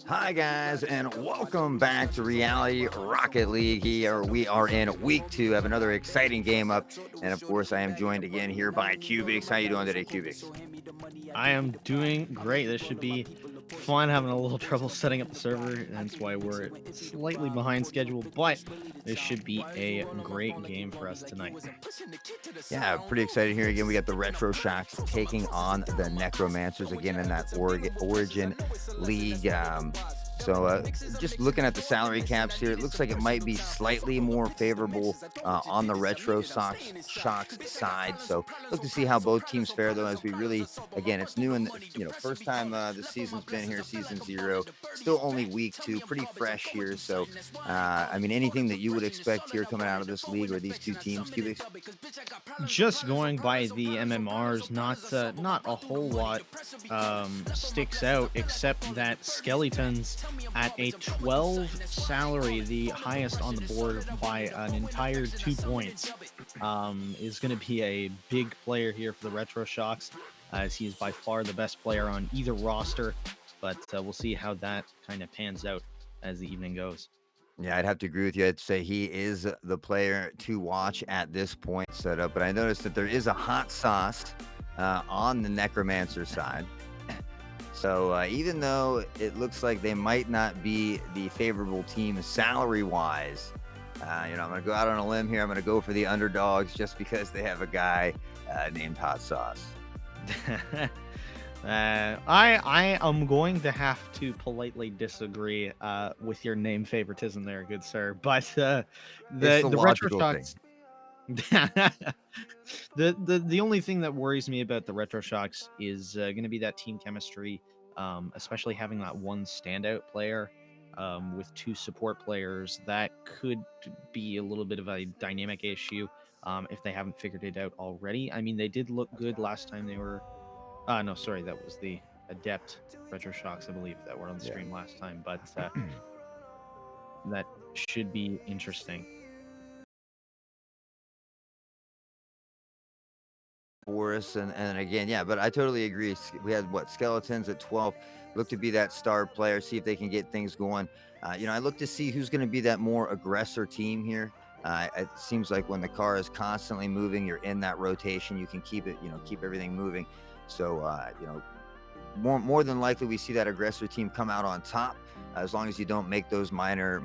Hi, guys, and welcome back to Reality Rocket League. Here we are in week 2. Have another exciting game up, and of course, I am joined again here by Cubics. How you doing today, Cubics? I am doing great. This should be fun. Having a little trouble setting up the server, that's why we're slightly behind schedule, but this should be a great game for us tonight. Yeah, pretty excited here again. We got the Retroshocks taking on the Necromancers again in that Origin League. So just looking at the salary caps here, it looks like it might be slightly more favorable on the Shocks side. So look to see how both teams fare, though, as we really, again, it's new and first time this season's been here, season 0. Still only week 2, pretty fresh here. So, I mean, anything that you would expect here coming out of this league or these two teams, Cubics? Just going by the MMRs, not a whole lot sticks out except that Skeletons at a 12 salary, the highest on the board by an entire 2 points, is going to be a big player here for the Retroshocks, as he is by far the best player on either roster. But we'll see how that kind of pans out as the evening goes. Yeah, I'd have to agree with you. I'd say he is the player to watch at this point setup. But I noticed that there is a hot sauce on the Necromancer side. So even though it looks like they might not be the favorable team salary-wise, I'm going to go out on a limb here. I'm going to go for the underdogs just because they have a guy named Hot Sauce. I am going to have to politely disagree with your name favoritism there, good sir. But the Retroshocks, the only thing that worries me about the Retroshocks is going to be that team chemistry, especially having that one standout player with 2 support players. That could be a little bit of a dynamic issue if they haven't figured it out already. I mean, they did look good last time they were. No, sorry, that was the Adept Retroshocks, I believe, that were on the stream last time. But that should be interesting. For us, and again, yeah, but I totally agree. We had Skeletons at 12, look to be that star player, see if they can get things going. I look to see who's going to be that more aggressor team here. It seems like when the car is constantly moving, you're in that rotation, you can keep it, keep everything moving. So more than likely we see that aggressor team come out on top, as long as you don't make those minor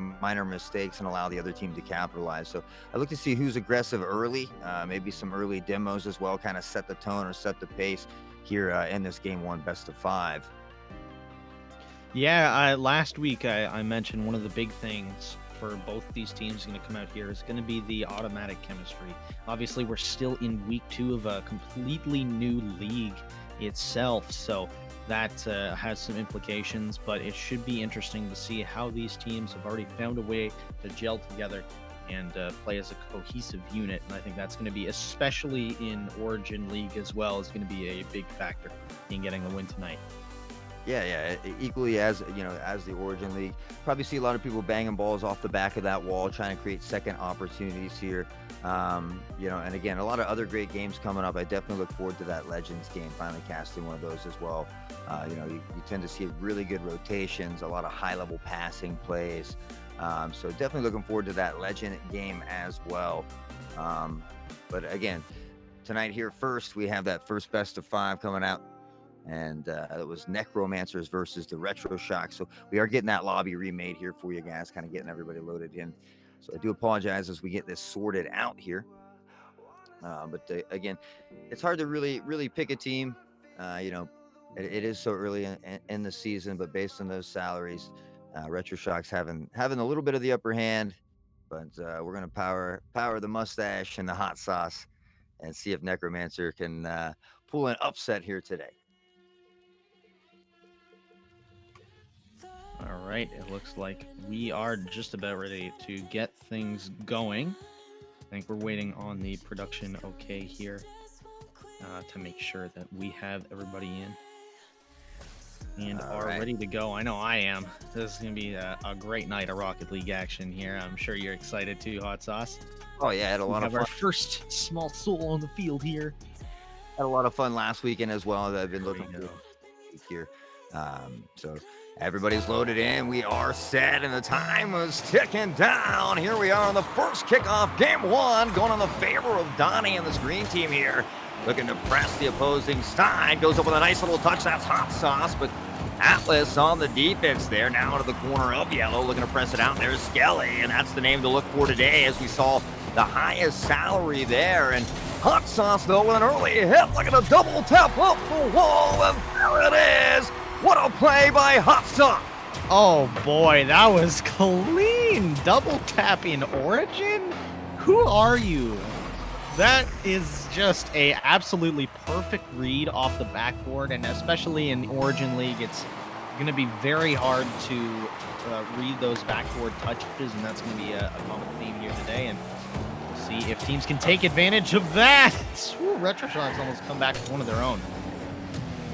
mistakes and allow the other team to capitalize. So I look to see who's aggressive early, maybe some early demos as well, kind of set the tone or set the pace here in this game 1 best of 5. Yeah, last week I mentioned one of the big things for both these teams going to come out here is going to be the automatic chemistry. Obviously, we're still in week 2 of a completely new league itself, so that has some implications, but it should be interesting to see how these teams have already found a way to gel together and play as a cohesive unit. And I think that's going to be, especially in Origin League as well, is going to be a big factor in getting the win tonight. Yeah, equally as as the Origin League. Probably see a lot of people banging balls off the back of that wall, trying to create second opportunities here. And again, a lot of other great games coming up. I definitely look forward to that Legends game, finally casting one of those as well. You tend to see really good rotations, a lot of high-level passing plays. So definitely looking forward to that Legend game as well. But again, tonight here first, we have that first best of 5 coming out. And it was Necromancers versus the Retroshocks. So we are getting that lobby remade here for you guys, kind of getting everybody loaded in. So I do apologize as we get this sorted out here. But again, it's hard to really pick a team. It is so early in the season, but based on those salaries, Retroshocks having a little bit of the upper hand. But we're gonna power the mustache and the hot sauce, and see if Necromancer can pull an upset here today. All right, it looks like we are just about ready to get things going. I think we're waiting on the production okay here to make sure that we have everybody in and are ready to go. I know I am. This is going to be a great night of Rocket League action here. I'm sure you're excited too, Hot Sauce. Oh yeah, had a lot of fun. Our first small soul on the field here. Had a lot of fun last weekend as well. That I've been looking forward to here. So everybody's loaded in. We are set, and the time is ticking down. Here we are on the first kickoff, game one, going on the favor of Donnie and this green team here. Looking to press the opposing side. Goes up with a nice little touch. That's Hot Sauce, but Atlas on the defense there. Now into the corner of yellow, looking to press it out. There's Skelly, and that's the name to look for today, as we saw the highest salary there. And Hot Sauce, though, with an early hit, looking to double tap up the wall, and there it is. What a play by Hot Sauce. Oh boy, that was clean. Double tap in Origin? Who are you? That is just a absolutely perfect read off the backboard, and especially in Origin League, it's going to be very hard to read those backboard touches, and that's going to be a common theme here today, and we'll see if teams can take advantage of that. Ooh, Retroshocks almost come back with one of their own.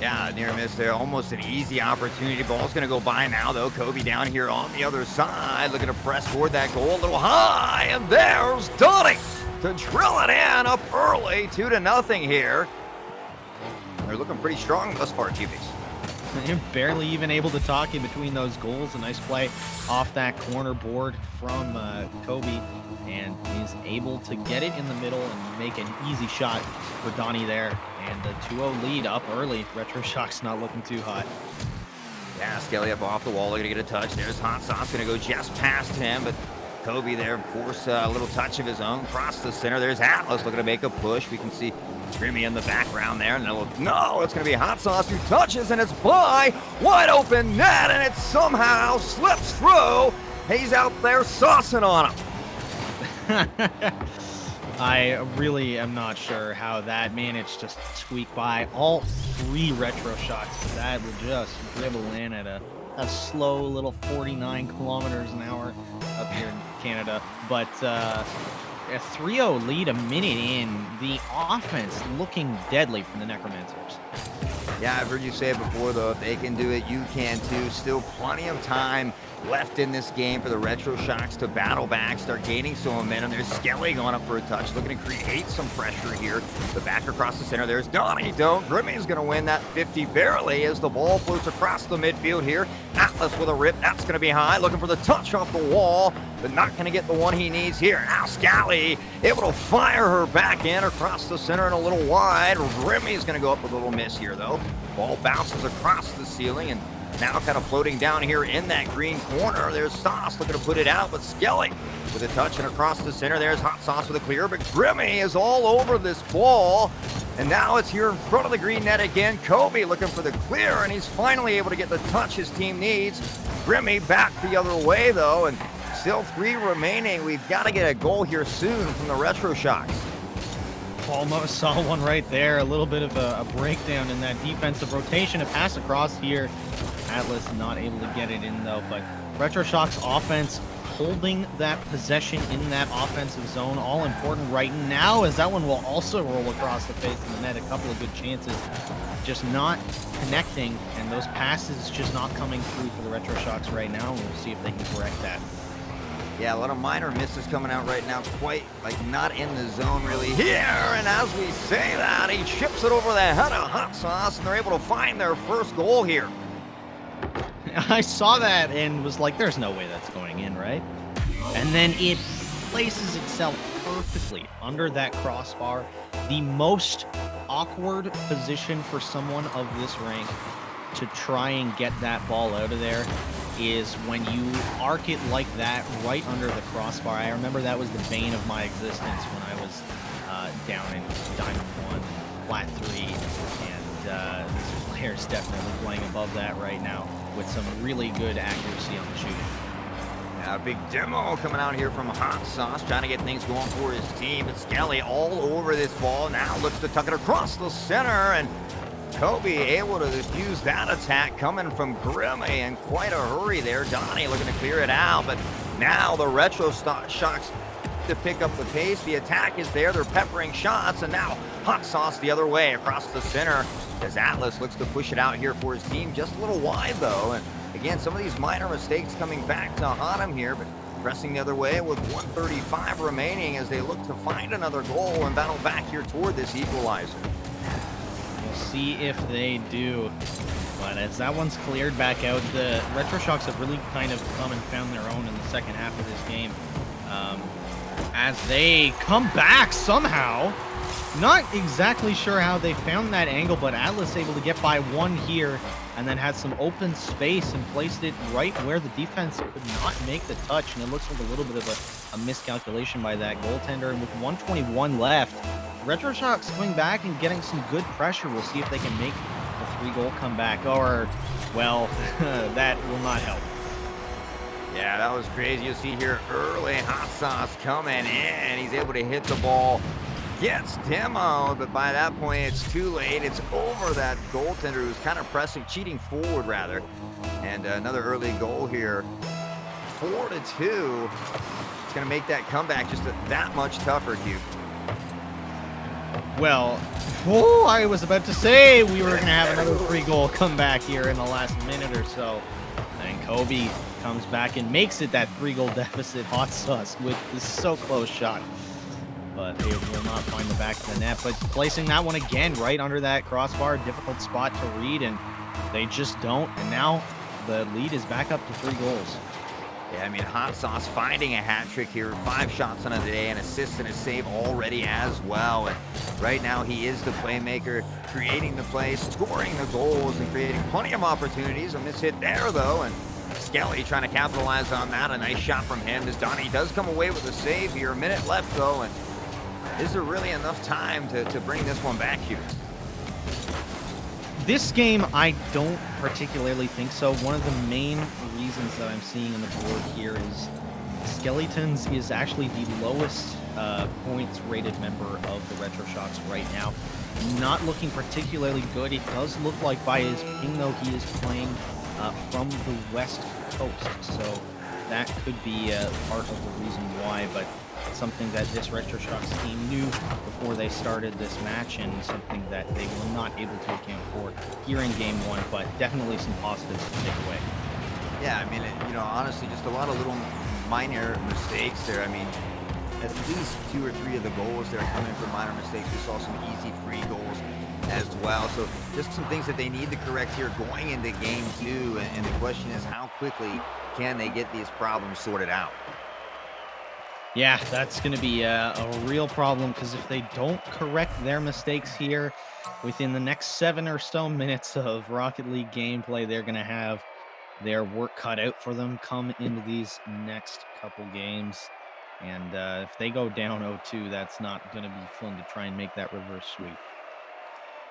Yeah, near miss there. Almost an easy opportunity. Ball's going to go by now, though. Kobe down here on the other side, looking to press toward that goal. A little high, and there's Donnie to drill it in up early, 2-0 here. They're looking pretty strong thus far, Cubics. You're barely even able to talk in between those goals. A nice play off that corner board from Kobe, and he's able to get it in the middle and make an easy shot for Donnie there. And the 2-0 lead up early. Retroshocks not looking too hot. Yeah, Skelly up off the wall, looking to get a touch. There's Hot Sauce, going to go just past him, but Kobe there, of course, a little touch of his own across the center. There's Atlas looking to make a push. We can see Grimmy in the background there. And no, it's going to be Hot Sauce who touches, and it's by wide open net, and it somehow slips through. He's out there saucing on him. I really am not sure how that managed to squeak by all three Retroshocks. That would just dribble in at a slow little 49 kilometers an hour up here in Canada. But a 3-0 lead a minute in. The offense looking deadly from the Necromancers. Yeah, I've heard you say it before, though. If they can do it, you can too. Still plenty of time left in this game for the Retroshocks to battle back, start gaining some momentum. There's Skelly going up for a touch, looking to create some pressure here. The back across the center, there's Donnie. Grimmy's going to win that 50 barely as the ball floats across the midfield here. Atlas with a rip, that's going to be high, looking for the touch off the wall, but not going to get the one he needs here. Now Skelly able to fire her back in across the center and a little wide. Grimmy's going to go up with a little miss here, though. Ball bounces across the ceiling, and now kind of floating down here in that green corner. There's Sauce looking to put it out, but Skelly with a touch and across the center. There's Hot Sauce with a clear, but Grimmy is all over this ball. And now it's here in front of the green net again. Kobe looking for the clear, and he's finally able to get the touch his team needs. Grimmy back the other way, though, and still 3 remaining. We've got to get a goal here soon from the Retroshocks. Almost saw one right there. A little bit of a breakdown in that defensive rotation. A pass across here. Atlas not able to get it in, though. But Retroshocks offense holding that possession in that offensive zone. All important right now, as that one will also roll across the face of the net. A couple of good chances. Just not connecting, and those passes just not coming through for the Retroshocks right now. We'll see if they can correct that. Yeah, a lot of minor misses coming out right now, quite like not in the zone really here. And as we say that, he chips it over the head of Hot Sauce, and they're able to find their first goal here. I saw that and was like, there's no way that's going in, right? And then it places itself perfectly under that crossbar. The most awkward position for someone of this rank to try and get that ball out of there is when you arc it like that right under the crossbar. I remember that was the bane of my existence when I was down in Diamond 1, Flat 3, and this player's definitely playing above that right now with some really good accuracy on the shooting. A big demo coming out here from Hot Sauce, trying to get things going for his team. But Skelly all over this ball, now looks to tuck it across the center, and Kobe able to defuse that attack coming from Grimmy in quite a hurry there. Donnie looking to clear it out, but now the Retroshocks to pick up the pace. The attack is there. They're peppering shots, and now Hot Sauce the other way across the center as Atlas looks to push it out here for his team. Just a little wide, though, and again, some of these minor mistakes coming back to haunt him here, but pressing the other way with 1:35 remaining as they look to find another goal and battle back here toward this equalizer. We'll see if they do. But as that one's cleared back out, the Retroshocks have really kind of come and found their own in the second half of this game. As they come back somehow. Not exactly sure how they found that angle, but Atlas able to get by one here and then had some open space and placed it right where the defense could not make the touch. And it looks like a little bit of a miscalculation by that goaltender. And with 1:21 left, Retroshocks coming back and getting some good pressure. We'll see if they can make the 3-goal comeback, or, well, that will not help. Yeah, that was crazy. You see here early, Hot Sauce coming in. He's able to hit the ball. Gets demoed, but by that point, it's too late. It's over that goaltender who's kind of cheating forward, rather. And another early goal here. 4-2. It's going to make that comeback just that much tougher, Q. Well, I was about to say we were going to have another 3-goal comeback here in the last minute or so. And Kobe comes back and makes it that 3-goal deficit. Hot Sauce with this so close shot. But they will not find the back of the net. But placing that one again right under that crossbar, difficult spot to read, and they just don't. And now the lead is back up to 3 goals. Yeah, I mean, Hot Sauce finding a hat trick here. 5 shots on the day, an assist and a save already as well. And right now he is the playmaker, creating the plays, scoring the goals, and creating plenty of opportunities. A mishit there, though, and Skelly trying to capitalize on that. A nice shot from him as Donnie does come away with a save here. A minute left, though, and is there really enough time to bring this one back here? This game, I don't particularly think so. One of the main reasons that I'm seeing on the board here is Skeletons is actually the lowest points rated member of the Retroshocks right now. Not looking particularly good. It does look like by his ping, though, he is playing from the West Coast. So that could be part of the reason why, but something that this Retroshocks team knew before they started this match, and something that they were not able to account for here in Game 1, but definitely some positives to take away. Yeah, I mean, honestly, just a lot of little minor mistakes there. I mean, at least 2 or 3 of the goals there are coming from minor mistakes. We saw some easy free goals as well. So just some things that they need to correct here going into Game 2, and the question is, how quickly can they get these problems sorted out? Yeah, that's going to be a real problem, because if they don't correct their mistakes here within the next 7 or so minutes of Rocket League gameplay, they're going to have their work cut out for them come into these next couple games. And if they go down 0-2, that's not going to be fun to try and make that reverse sweep.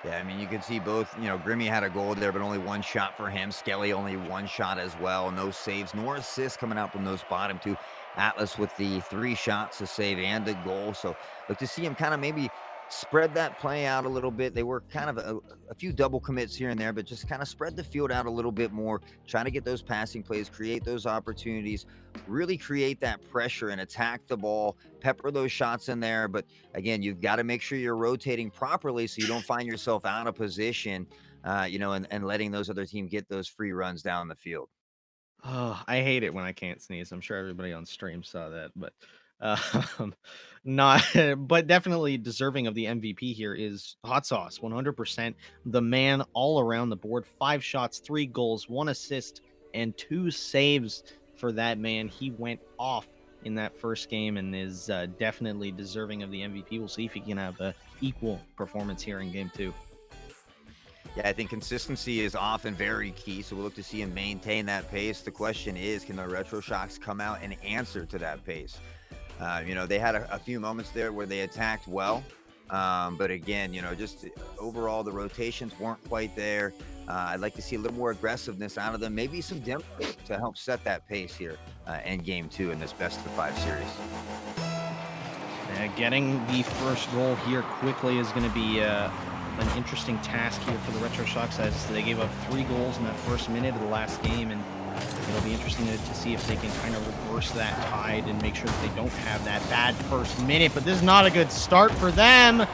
Yeah, I mean, you can see both, Grimmy had a goal there, but only 1 shot for him. Skelly only 1 shot as well. No saves nor assists coming out from those bottom 2. Atlas with the 3 shots, a save, and a goal. So look to see him kind of maybe spread that play out a little bit. They were kind of a few double commits here and there, but just kind of spread the field out a little bit more, trying to get those passing plays, create those opportunities, really create that pressure and attack the ball, pepper those shots in there. But again, you've got to make sure you're rotating properly so you don't find yourself out of position, and letting those other teams get those free runs down the field. Oh, I hate it when I can't sneeze. I'm sure everybody on stream saw that, but um, not, but definitely deserving of the MVP here is Hot Sauce. 100% the man all around the board. 5 shots, 3 goals, 1 assist, and 2 saves for that man. He went off in that first game and is definitely deserving of the MVP. We'll see if he can have an equal performance here in Game 2. Yeah, I think consistency is often very key, so we'll look to see him maintain that pace. The question is, can the Retroshocks come out and answer to that pace? They had a few moments there where they attacked well, but again, just overall the rotations weren't quite there. I'd like to see a little more aggressiveness out of them, maybe some depth to help set that pace here in Game 2 in this best-of-5 series. Getting the first goal here quickly is going to be an interesting task here for the Retroshocks, as they gave up 3 goals in that first minute of the last game, and it'll be interesting to see if they can kind of reverse that tide and make sure that they don't have that bad first minute. But this is not a good start for them.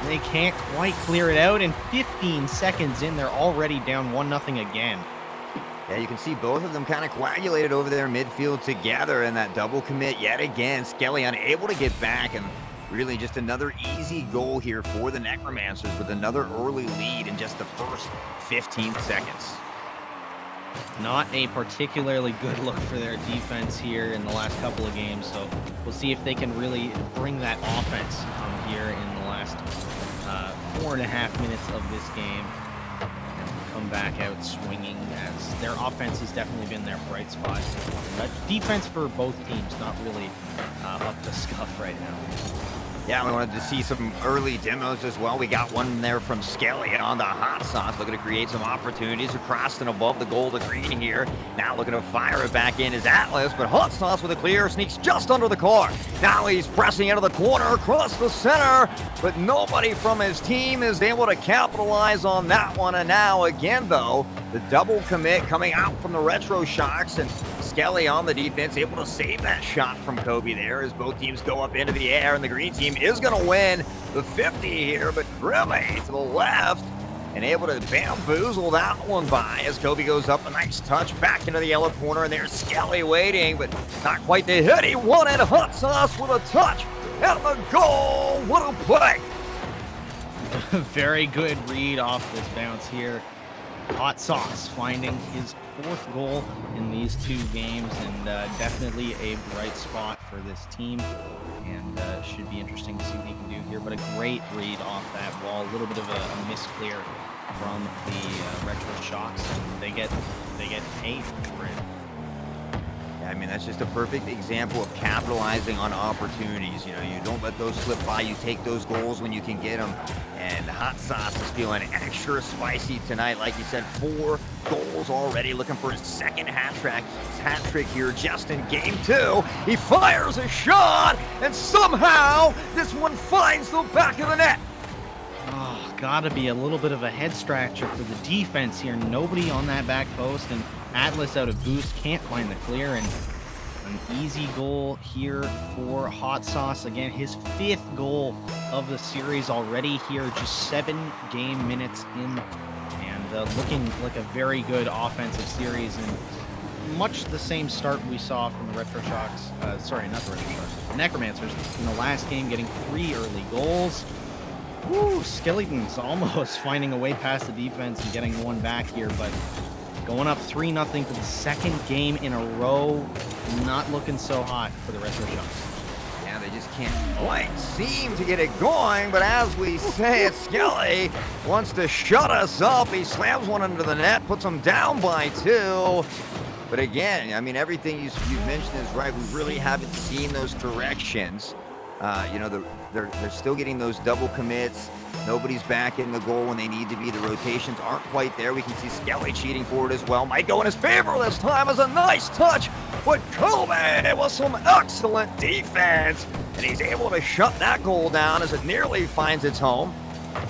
They can't quite clear it out, and 15 seconds in, they're already down 1-0 again. Yeah, you can see both of them kind of coagulated over there midfield together in that double commit yet again. Skelly unable to get back, and Really just another easy goal here for the Necromancers with another early lead in just the first 15 seconds. Not a particularly good look for their defense here in the last couple of games, so we'll see if they can really bring that offense here in the last 4.5 minutes of this game and come back out swinging, as their offense has definitely been their bright spot. Defense for both teams not really up to scuff right now. Yeah, we wanted to see some early demos as well. We got one there from Skelly on the hot sauce, looking to create some opportunities across and above the goal to green here. Now looking to fire it back in is Atlas, but hot sauce with a clear, sneaks just under the car. Now he's pressing into the corner, across the center, but nobody from his team is able to capitalize on that one. And now again, though, the double commit coming out from the Retroshocks, and Skelly on the defense, able to save that shot from Kobe there as both teams go up into the air, and the green team is going to win the 50 here, but Grimmy to the left and able to bamboozle that one by as Kobe goes up. A nice touch back into the yellow corner, and there's Skelly waiting, but not quite the hit. He won it. Hot sauce with a touch and the goal. What a play. Very good read off this bounce here. Hot sauce finding his 4th goal in these 2 games, and definitely a bright spot for this team, and should be interesting to see what he can do here. But a great read off that wall. A little bit of a misclear from the Retroshocks, and they get paid for it. I mean, that's just a perfect example of capitalizing on opportunities. You know, you don't let those slip by. You take those goals when you can get them. And Hot Sauce is feeling extra spicy tonight. Like you said, 4 goals already. Looking for his 2nd hat trick here just in game 2. He fires a shot, and somehow this one finds the back of the net. Oh, gotta be a little bit of a head scratcher for the defense here. Nobody on that back post, and Atlas out of boost, can't find the clear, and an easy goal here for Hot Sauce. Again, his 5th goal of the series already here, just 7 game minutes in, and looking like a very good offensive series, and much the same start we saw from the Retroshocks, sorry, not the Retroshocks, the Necromancers in the last game, getting 3 early goals. Woo, Skellington's almost finding a way past the defense and getting one back here, but going up 3-0 for the 2nd game in a row. Not looking so hot for the Retroshocks. Yeah, they just can't quite seem to get it going, but as we say it, Skelly wants to shut us up. He slams one into the net, puts them down by 2. But again, I mean, everything you've mentioned is right. We really haven't seen those corrections. You know, they're still getting those double commits. Nobody's back in the goal when they need to be. The rotations aren't quite there. We can see Skelly cheating for it as well. Might go in his favor this time as a nice touch. But Kobe with some excellent defense. And he's able to shut that goal down as it nearly finds its home.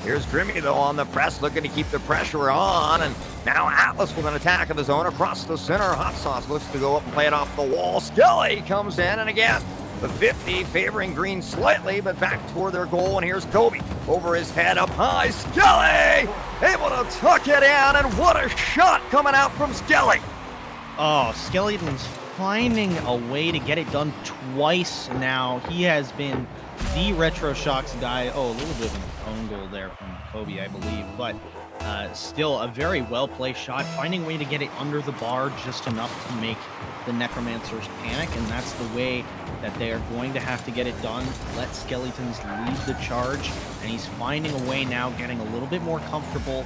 Here's Grimmy, though, on the press, looking to keep the pressure on. And now Atlas with an attack of his own across the center. Hot Sauce looks to go up and play it off the wall. Skelly comes in, and again, the 50 favoring green slightly, but back toward their goal. And here's Kobe over his head up high. Skelly able to tuck it in, and what a shot coming out from Skelly. Oh, Skellington's finding a way to get it done twice now. He has been the Retroshocks guy. Oh, a little bit of an own goal there from Kobe, I believe, but still a very well-placed shot, finding a way to get it under the bar just enough to make the Necromancers panic, and that's the way that they are going to have to get it done. Let Skellingtons lead the charge, and he's finding a way now, getting a little bit more comfortable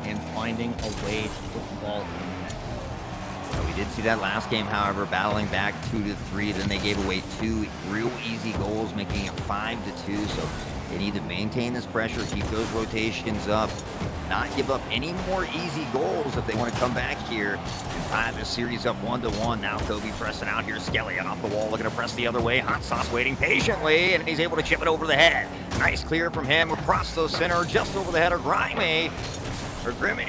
and finding a way to put the ball in the net. We did see that last game, however, battling back 2-3. Then they gave away 2 real easy goals, making it 5-2. So they need to maintain this pressure, keep those rotations up, not give up any more easy goals if they want to come back here and tie this series up 1-1. Now Kobe pressing out here. Skelly off the wall, looking to press the other way. Hot Sauce waiting patiently, and he's able to chip it over the head. Nice clear from him across the center, just over the head of Grimmy,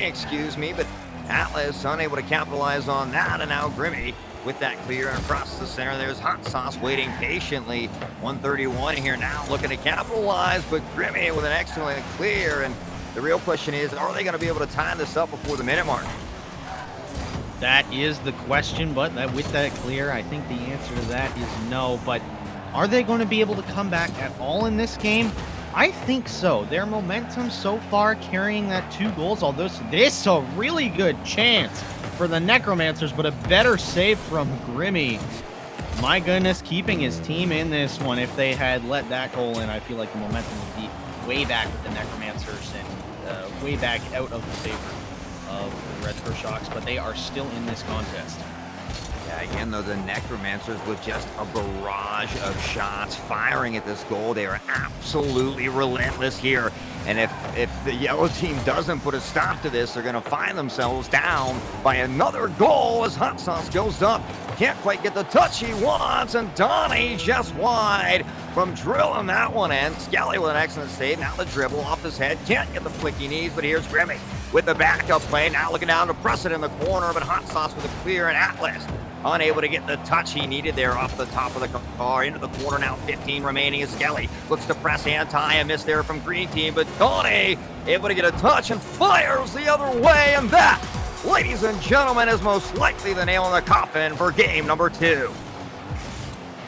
excuse me, but Atlas unable to capitalize on that, and now Grimmy with that clear across the center. There's Hot Sauce waiting patiently. 131 here now, looking to capitalize, but Grimmy with an excellent clear. And the real question is, are they going to be able to tie this up before the minute mark? That is the question, but with that clear, I think the answer to that is no. But Are they going to be able to come back at all in this game? I think so. Their momentum so far carrying that 2 goals, although this is a really good chance for the Necromancers, but a better save from Grimmy. My goodness, keeping his team in this one. If they had let that goal in, I feel like the momentum would be way back with the Necromancers and way back out of the favor of the Retroshocks, but they are still in this contest. Yeah, again, though, the Necromancers with just a barrage of shots firing at this goal. They are absolutely relentless here. And if the yellow team doesn't put a stop to this, they're going to find themselves down by another goal as Hot Sauce goes up. Can't quite get the touch he wants, and Donnie just wide from drilling that one in. Skelly with an excellent save. Now the dribble off his head. Can't get the flicky knees, but here's Grimmy with the backup play. Now looking down to press it in the corner, but Hot Sauce with a clear, and Atlas unable to get the touch he needed there off the top of the car. Into the corner now, 15 remaining as Skelly looks to press anti. A miss there from Green Team, but Donnie able to get a touch and fires the other way. And that, ladies and gentlemen, is most likely the nail in the coffin for game number 2.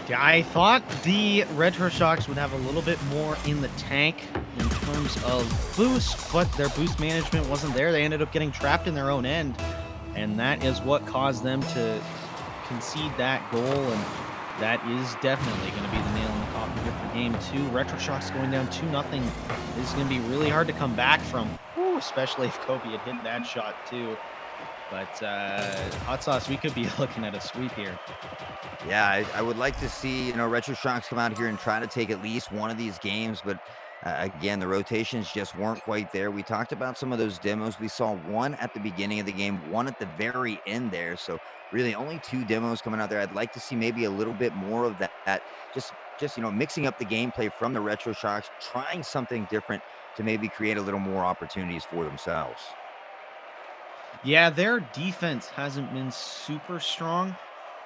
Yeah, I thought the Retroshocks would have a little bit more in the tank in terms of boost, but their boost management wasn't there. They ended up getting trapped in their own end, and that is what caused them to concede that goal, and that is definitely going to be the nail in the coffin here for game 2. Retroshocks going down 2-0 is going to be really hard to come back from, especially if Kobe had hit that shot too. But Hot Sauce, we could be looking at a sweep here. Yeah, I would like to see, Retroshocks come out here and try to take at least one of these games, but again, the rotations just weren't quite there. We talked about some of those demos. We saw one at the beginning of the game, one at the very end there. So really only 2 demos coming out there. I'd like to see maybe a little bit more of that. Just mixing up the gameplay from the Retroshocks, trying something different to maybe create a little more opportunities for themselves. Yeah, their defense hasn't been super strong,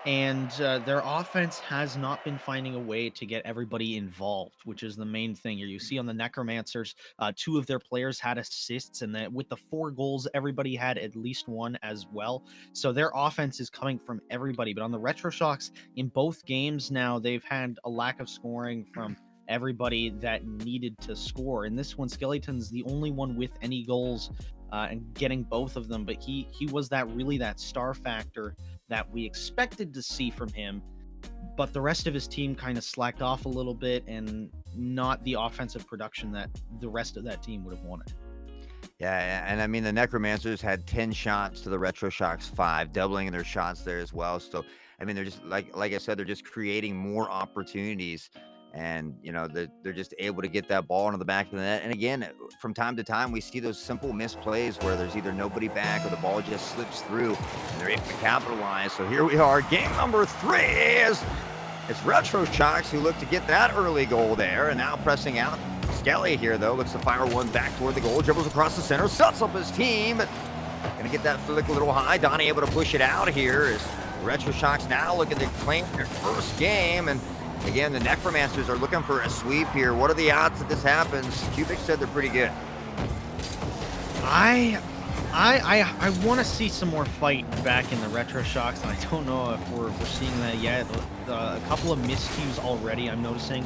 and their offense has not been finding a way to get everybody involved, which is the main thing here. You see on the Necromancers, 2 of their players had assists, and with the 4 goals, everybody had at least 1 as well. So their offense is coming from everybody. But on the Retroshocks, in both games now, they've had a lack of scoring from everybody that needed to score. In this one, Skeleton's the only one with any goals and getting both of them, but he was that star factor that we expected to see from him, but the rest of his team kind of slacked off a little bit and not the offensive production that the rest of that team would have wanted. Yeah, and I mean, the Necromancers had 10 shots to the Retroshocks 5, doubling their shots there as well. So, I mean, they're just, like I said, they're just creating more opportunities. And, they're just able to get that ball into the back of the net. And again, from time to time, we see those simple missed plays where there's either nobody back or the ball just slips through, and they're able to capitalize. So here we are, game number 3 is it's Retroshocks who look to get that early goal there, and now pressing out. Skelly here, though, looks to fire one back toward the goal, dribbles across the center, sets up his team, but gonna get that flick a little high. Donnie able to push it out here as Retroshocks now looking to claim their first game. And again, the Necromancers are looking for a sweep here. What are the odds that this happens? Cubic said they're pretty good. I want to see some more fight back in the Retroshocks, and I don't know if we're seeing that yet. A couple of miscues already I'm noticing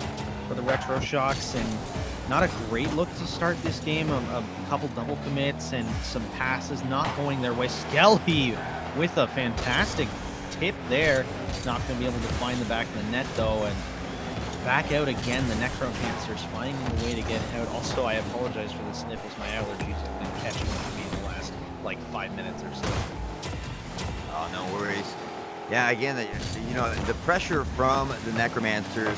for the Retroshocks, and not a great look to start this game. A couple double commits and some passes not going their way. Skelly with a fantastic tip there. Not going to be able to find the back of the net, though, and back out again. The Necromancers finding a way to get out. Also, I apologize for the sniffles. My allergies have been catching up to me in the last, 5 minutes or so. Oh, no worries. Yeah, again, the pressure from the Necromancers,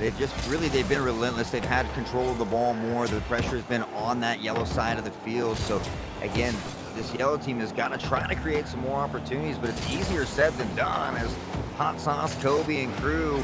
they've been relentless. They've had control of the ball more. The pressure has been on that yellow side of the field. So, again, this yellow team has got to try to create some more opportunities, but it's easier said than done as Hot Sauce, Kobe, and crew,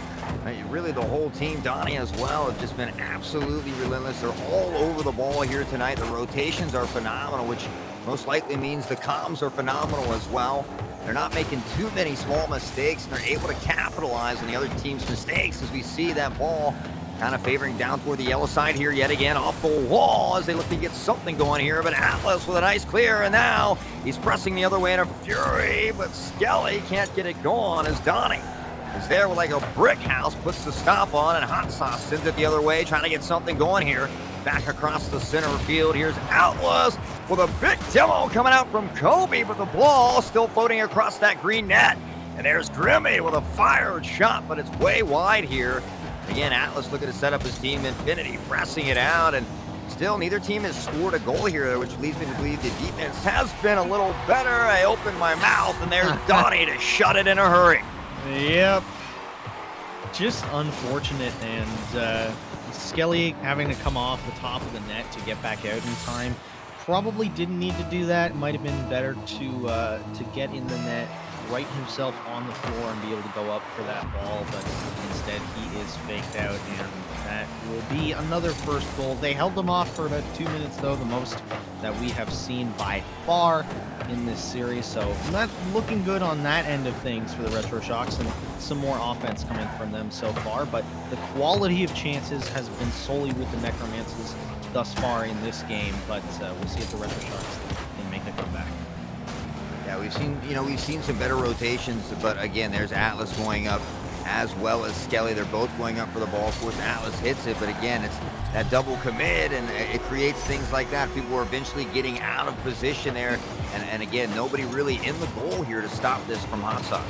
really the whole team, Donnie as well, have just been absolutely relentless. They're all over the ball here tonight. The rotations are phenomenal, which most likely means the comms are phenomenal as well. They're not making too many small mistakes, and they're able to capitalize on the other team's mistakes as we see that ball kind of favoring down toward the yellow side here yet again, off the wall as they look to get something going here. But Atlas with a nice clear, and now he's pressing the other way in a fury, but Skelly can't get it going as Donnie is there with like a brick house, puts the stop on, and Hot Sauce sends it the other way, trying to get something going here. Back across the center field, here's Atlas with a big demo coming out from Kobe, but the ball still floating across that green net. And there's Grimmy with a fired shot, but it's way wide here. Again, Atlas looking to set up his team. Infinity pressing it out, and still neither team has scored a goal here, which leads me to believe the defense has been a little better. I opened my mouth, and there's Donnie to shut it in a hurry. Yep. Just unfortunate, and Skelly having to come off the top of the net to get back out in time. Probably didn't need to do that. Might have been better to get in the net, right himself on the floor, and be able to go up for that ball, but instead he is faked out, and that will be another first goal. They held them off for about 2 minutes, though, the most that we have seen by far in this series, so not looking good on that end of things for the Retroshocks, and some more offense coming from them so far, but the quality of chances has been solely with the Necromancers thus far in this game, but we'll see if the Retroshocks can make a comeback. Yeah, we've seen some better rotations, but again, there's Atlas going up as well as Skelly. They're both going up for the ball. Of course, Atlas hits it, but again, it's that double commit, and it creates things like that. People are eventually getting out of position there, and again, nobody really in the goal here to stop this from Hot Sauce.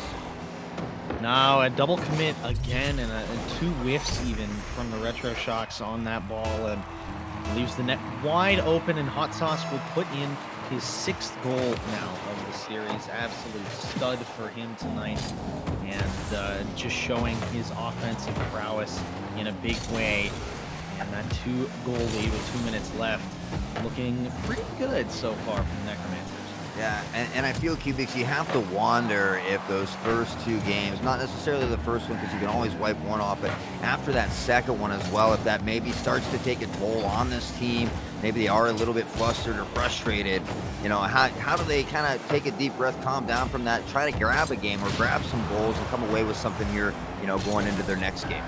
No, a double commit again, and two whiffs even from the Retroshocks on that ball, and leaves the net wide open, and Hot Sauce will put in his 6th goal now of the series. Absolute stud for him tonight, and just showing his offensive prowess in a big way. And that 2-goal lead with 2 minutes left, looking pretty good so far from the Necromancers. Yeah, and I feel, Cubics, you have to wonder if those first 2 games, not necessarily the first one because you can always wipe one off, but after that second one as well, if that maybe starts to take a toll on this team, maybe they are a little bit flustered or frustrated, how do they kind of take a deep breath, calm down from that, try to grab a game or grab some goals and come away with something here, going into their next game?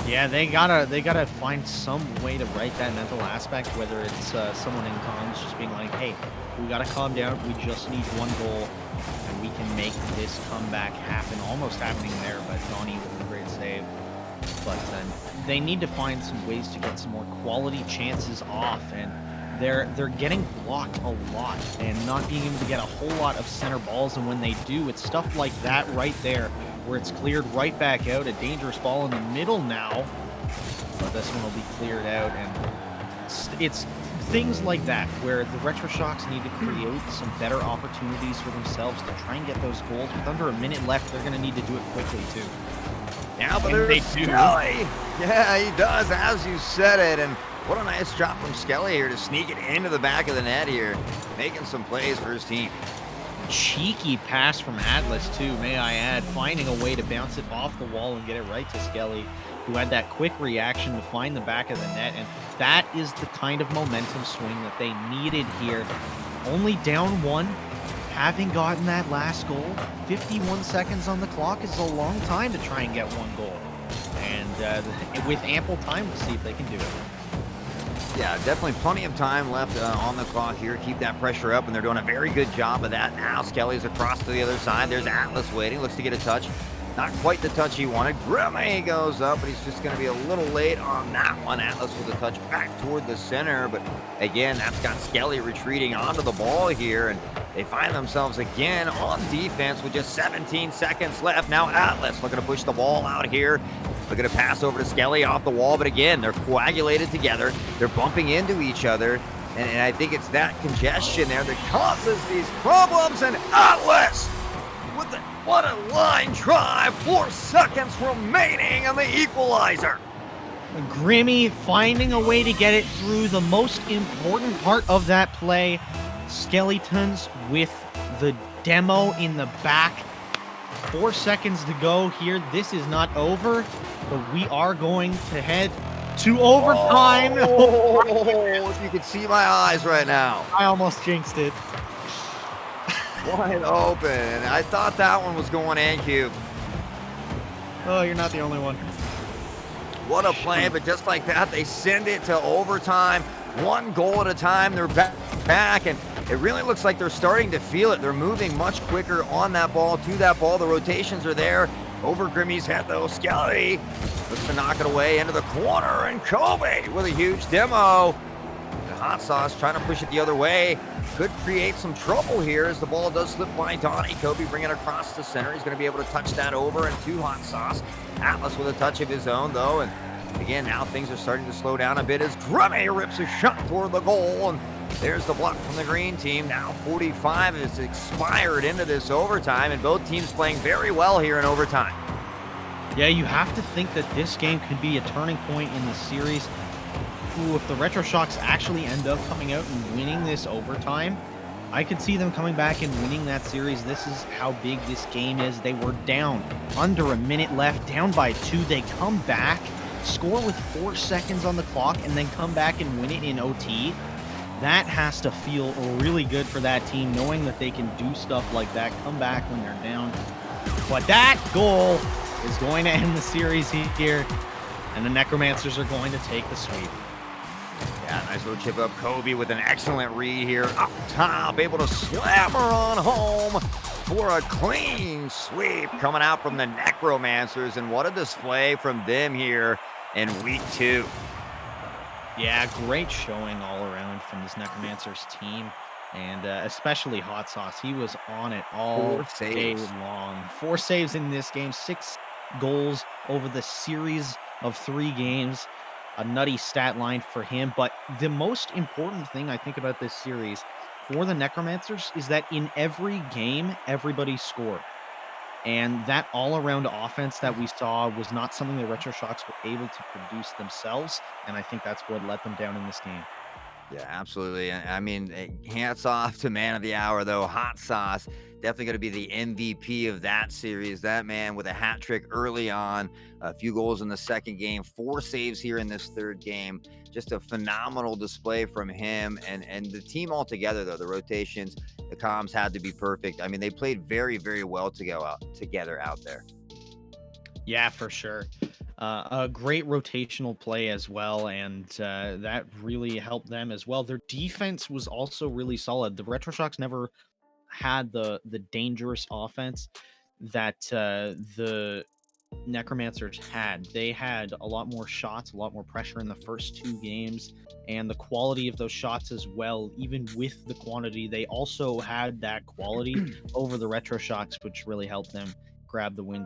Yeah, they gotta find some way to right that mental aspect, whether it's someone in comms just being like, hey, we gotta calm down, we just need 1 goal, and we can make this comeback happen. Almost happening there, but Donnie with a great save. But they need to find some ways to get some more quality chances off, and they're getting blocked a lot and not being able to get a whole lot of center balls, and when they do, it's stuff like that right there, where it's cleared right back out. A dangerous ball in the middle now, but this one will be cleared out, and it's things like that where the Retroshocks need to create some better opportunities for themselves to try and get those goals. With under a minute left, they're going to need to do it quickly too. Yeah, but there's Skelly. Yeah, he does, as you said it, and what a nice job from Skelly here to sneak it into the back of the net here, making some plays for his team. Cheeky pass from Atlas too, may I add, finding a way to bounce it off the wall and get it right to Skelly, who had that quick reaction to find the back of the net, and that is the kind of momentum swing that they needed here. Only down 1, having gotten that last goal, 51 seconds on the clock is a long time to try and get 1 goal, and with ample time, we'll see if they can do it. Yeah, definitely plenty of time left on the clock here. Keep that pressure up, and they're doing a very good job of that. Now Skelly's across to the other side. There's Atlas waiting. Looks to get a touch. Not quite the touch he wanted. Grimmy goes up, but he's just going to be a little late on that one. Atlas with a touch back toward the center, but again, that's got Skelly retreating onto the ball here, and they find themselves again on defense with just 17 seconds left. Now Atlas looking to push the ball out here. Looking to pass over to Skelly off the wall, but again, they're coagulated together. They're bumping into each other, and I think it's that congestion there that causes these problems, and Atlas with the, what a line drive, 4 seconds remaining on the equalizer. Grimmy finding a way to get it through the most important part of that play. Skeletons with the demo in the back. 4 seconds to go here. This is not over, but we are going to head to overtime. Oh, if you could see my eyes right now. I almost jinxed it. Wide open. I thought that one was going in, Cube. Oh, you're not the only one. What a play, but just like that, they send it to overtime. 1 goal at a time. They're back, and it really looks like they're starting to feel it. They're moving much quicker on that ball, to that ball. The rotations are there. Over Grimmy's head, though. Skelly looks to knock it away into the corner, and Kobe with a huge demo. And Hot Sauce trying to push it the other way. Could create some trouble here as the ball does slip by Donnie. Kobe bringing it across the center. He's going to be able to touch that over and to Hot Sauce. Atlas with a touch of his own, though. And again, now things are starting to slow down a bit as Grimmy rips a shot toward the goal. And there's the block from the green team. Now 45 has expired into this overtime, and both teams playing very well here in overtime. Yeah, you have to think that this game could be a turning point in the series. Ooh, if the Retroshocks actually end up coming out and winning this overtime, I could see them coming back and winning that series. This is how big this game is. They were down under a minute left, down by 2. They come back, score with 4 seconds on the clock, and then come back and win it in OT. That has to feel really good for that team, knowing that they can do stuff like that, come back when they're down. But that goal is going to end the series here, and the Necromancers are going to take the sweep. Yeah, nice little chip up. Kobe with an excellent read here up top, able to slam her on home for a clean sweep coming out from the Necromancers. And what a display from them here in week 2. Yeah, great showing all around from this Necromancers team, and especially Hot Sauce. He was on it all day long. 4 saves in this game, 6 goals over the series of 3 games. A nutty stat line for him, but the most important thing I think about this series for the Necromancers is that in every game, everybody scored. And that all-around offense that we saw was not something the Retroshocks were able to produce themselves, and I think that's what let them down in this game. Yeah, absolutely. I mean, hats off to man of the hour, though. Hot Sauce, definitely going to be the MVP of that series. That man with a hat trick early on, a few goals in the second game, 4 saves here in this third game. Just a phenomenal display from him and the team altogether, though. The rotations, the comms had to be perfect. I mean, they played very, very well together out there. Yeah, for sure. A great rotational play as well, and that really helped them as well. Their defense was also really solid. The Retroshocks never had the dangerous offense that the Necromancers had. They had a lot more shots, a lot more pressure in the first 2 games, and the quality of those shots as well. Even with the quantity, they also had that quality over the Retroshocks, which really helped them grab the win today.